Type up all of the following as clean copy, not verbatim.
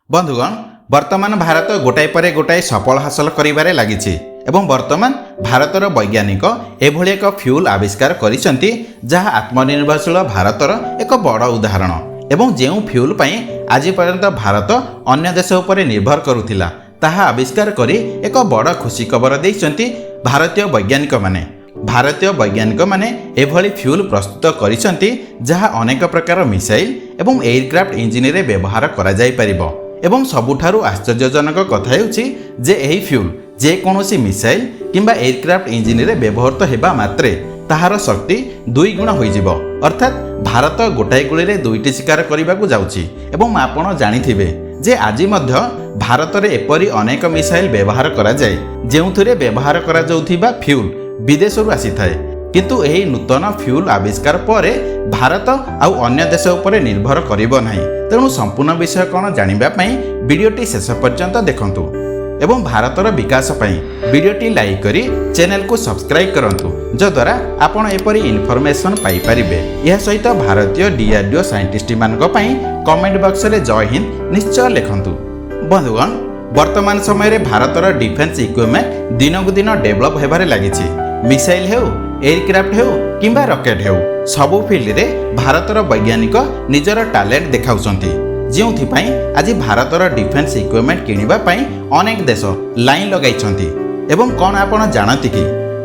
बंधुगण वर्तमान भारत गोटाए पर गोटाए सफल हासिल करिबारे लागिछि एवं वर्तमान भारतर वैज्ञानिक एभली एक फ्यूल आविष्कार करिसंती जहा आत्मनिर्भरशील भारतर एक बड़ उदाहरण एवं जेउ फ्यूल पई आज पर्यंत भारत अन्य देश उपर निर्भर करुथिला ताहा आविष्कार करी एक बड़ खुशी खबर दैसंती भारतीय वैज्ञानिक माने एभली फ्यूल प्रस्तुत करिसंती जहा अनेक प्रकार मिसाइल एवं एयरक्राफ्ट इंजिन रे व्यवहार करा जाय परिबो एवं सबुठारु आश्चर्यजनक कथा हेउछि जे एही फ्यूल जे कोनोसी मिसाइल किंबा एयरक्राफ्ट इंजिन रे व्यवहृत हेबा मात्रे ताहार शक्ति 2 गुण होइजिबो अर्थात भारत गोटाए गुली रे दुईटी शिकार करिबाकू जाउछि एवं आपण जानिथिबे जे आजि मध्य भारत रे एपरि अनेक मिसाइल व्यवहार करा जाय जेउथरे व्यवहार करा जाउथिबा फ्यूल विदेशरू आसीथाय किंतु एही नूतन फ्यूल आविष्कार परे भारत आउ अन्य देश उपर निर्भर करिबो नाही तेणु संपूर्ण विषय कौन जानिबा पई वीडियोटी शेष पर्यंत देखंतु एवं भारतर विकास पई वीडियोटी लाइक करी चैनल को सब्सक्राइब करंतु जद्वारा आपण एपरि इन्फॉर्मेशन पाई परिबे। यह सहित भारतीय DRDO साइंटिस्ट मानक पई कमेंट बॉक्स रे जय हिंद निश्चय लिखंतु। बंधुगण वर्तमान समय रे भारतर डिफेंस इक्विपमेंट दिनकु दिन डेवलप हेबारे लागिछि मिसाइल हेउ एयरक्राफ्ट हेउ किंबा रॉकेट हेउ सबु फील्ड रे भारतर वैज्ञानिक निजर टैलेंट देखाउछंती जेउथि पई आज भारतर डिफेंस इक्विपमेंट किनिबा पई अनेक देश लाइन लगाइछंती एवं कोन आपण जानती कि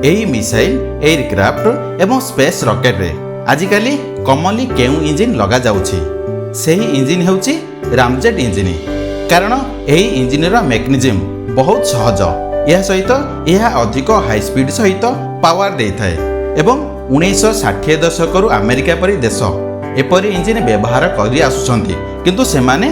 एही मिसाइल एयरक्राफ्ट एवं स्पेस रॉकेट रे आजिकाली कॉमनली केउ इंजिन लगा जाउछि सेही इंजिन हेउछि रामजेट इंजिन कारण एही इंजिन रो मेकानिज्म बहुत सहज यह सहित यह अधिक हाई स्पीड सहित पावर देइथाय एवं 1960 दशकरू अमेरिका परि देश एपरि इंजिन व्यवहार करि आसुछंती किंतु सेमाने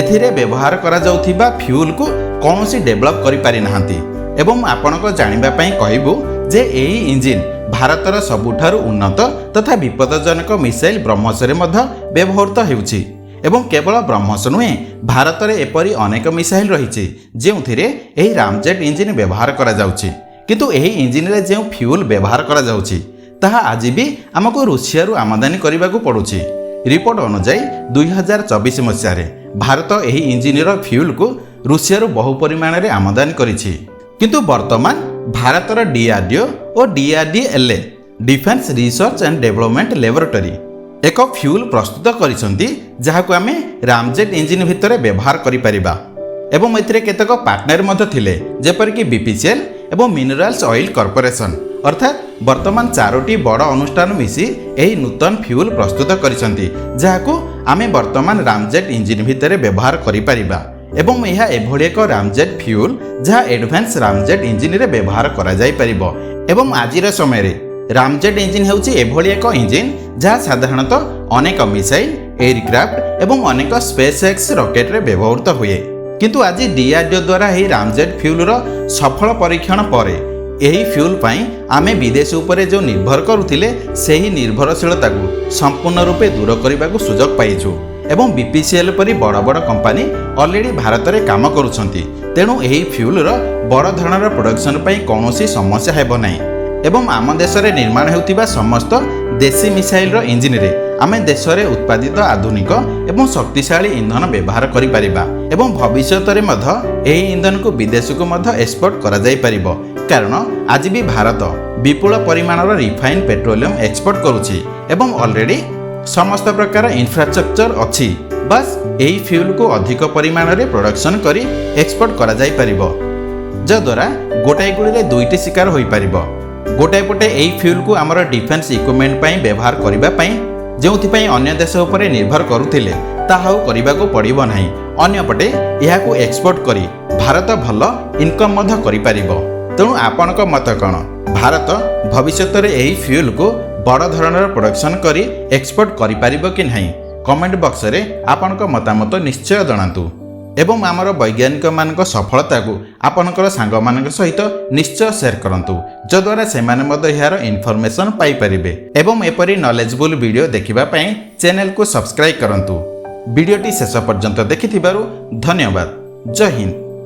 एथिरे व्यवहार करा जाउथिबा फ्यूल को कोनोसी डेवलप करि पारि नाहंती एवं आपनको जानिबा पई कहबो जे एही इंजिन भारतर सबुठारु उन्नत तथा विपदजनक मिसाइल ब्रह्मोस रे मध्य व्यवहृत हेउछि एवं केवल ब्रह्मोस नुहे भारत रे एपरि अनेक मिसाइल रहिछि जेउथिरे एही रामजेट इंजिन व्यवहार करा जाउछि किंतु एही इंजिन रे जेउ फ्यूल व्यवहार करा जाउछि ताहा आज भी आमको रूसिया रु आमदानी करबाकू पड़ुछि रिपोर्ट अनुसार 2024 मसीह रे भारत एही इंजिन रो फ्यूल को रूसिया रु बहु परिमाण रे आमदानी करिछि किंतु वर्तमान भारतर DRDO और DRDL defence research and development laboratory एक फ्यूल प्रस्तुत करिसंती जहाको आमे रामजेट इंजिन भितर व्यवहार करि परिबा एवं एथिरे केतक पार्टनर मध्य थिले जेपर कि BPCL एवं मिनरल्स ऑयल कॉर्पोरेशन अर्थात वर्तमान 4टी बड़ अनुष्ठान मिसी एही नूतन फ्यूल प्रस्तुत करिसंती जहाको आमे वर्तमान रामजेट इंजिन भितर व्यवहार करि परिबा एवं यह एभली एक रामजेट फ्यूल जहा एडवांस रामजेट इंजिन रे व्यवहार करा जाय परिबो एवं आजिर समय रे रामजेट इंजिन हेउछि एभली एक इंजिन जहा साधारणतः अनेक मिसाइल एयरक्राफ्ट एवं अनेक स्पेस एक्स रॉकेट रे व्यवहृत हुए किंतु आज DRDO द्वारा एही रामजेट फ्यूल रो सफल परीक्षण परे एही फ्यूल पई आमे विदेश उपरे जो निर्भर करुथिले सेही निर्भरशीलता को संपूर्ण रूपे दूर करबाकू सुजोग पाइछु एवं BPCL परि बड़ बड़ कंपनी ऑलरेडी भारत रे काम करूछंती तेणु एही फ्यूल रो बड़ धरणर प्रोडक्शन पई कोनोसी समस्या हेबो नाही एवं आम देश रे निर्माण हेउतिबा समस्त देशी मिसाइल रो इंजिन रे आमे देश रे उत्पादित आधुनिक एवं शक्तिशाली ईंधन व्यवहार करि परिबा एवं भविष्यत रे मध्य एही ईंधन को विदेश को मध्य एक्सपोर्ट करा जाय परिबो कारण आज भी भारत विपुल परिमाणर रिफाइन पेट्रोलियम एक्सपोर्ट करुछि एवं ऑलरेडी समस्त प्रकार इंफ्रास्ट्रक्चर अछि बस एही फ्यूल को अधिक परिमाण रे प्रोडक्शन करी एक्सपोर्ट करा जाय परिबो जद्वारा गोटाए गुली रे दुईटी शिकार होई परिबो गोटाए पटे एही फ्यूल को हमर डिफेंस इक्विपमेंट पई व्यवहार करिबा पई जेउथि पई अन्य देश उपरे निर्भर करुथिले ताहाउ करिबाकू पड़िबो नाही अन्य पटे एहाकू एक्सपोर्ट करी भारत भल इनकम मध्य करि परिबो तेणु आपणक मत कौन भारत भविष्यत रे एही फ्यूल को बड़ धरणर प्रोडक्शन करी एक्सपोर्ट करि परिबो कि नहीं कमेंट बॉक्स रे आपणक मतामत निश्चय जणातु एवं आमर वैज्ञानिक मानक सफलता को आपणकर सांग मानक सहित निश्चय शेयर करंतु जद्वारा सेमाने मध्य यार इन्फॉर्मेशन पाई परिबे एवं एपरि नॉलेजेबल वीडियो देखिबा पई चैनल को सब्सक्राइब करंतु वीडियोटी शेष पर्यंत देखिथिबारु धन्यवाद जय हिंद।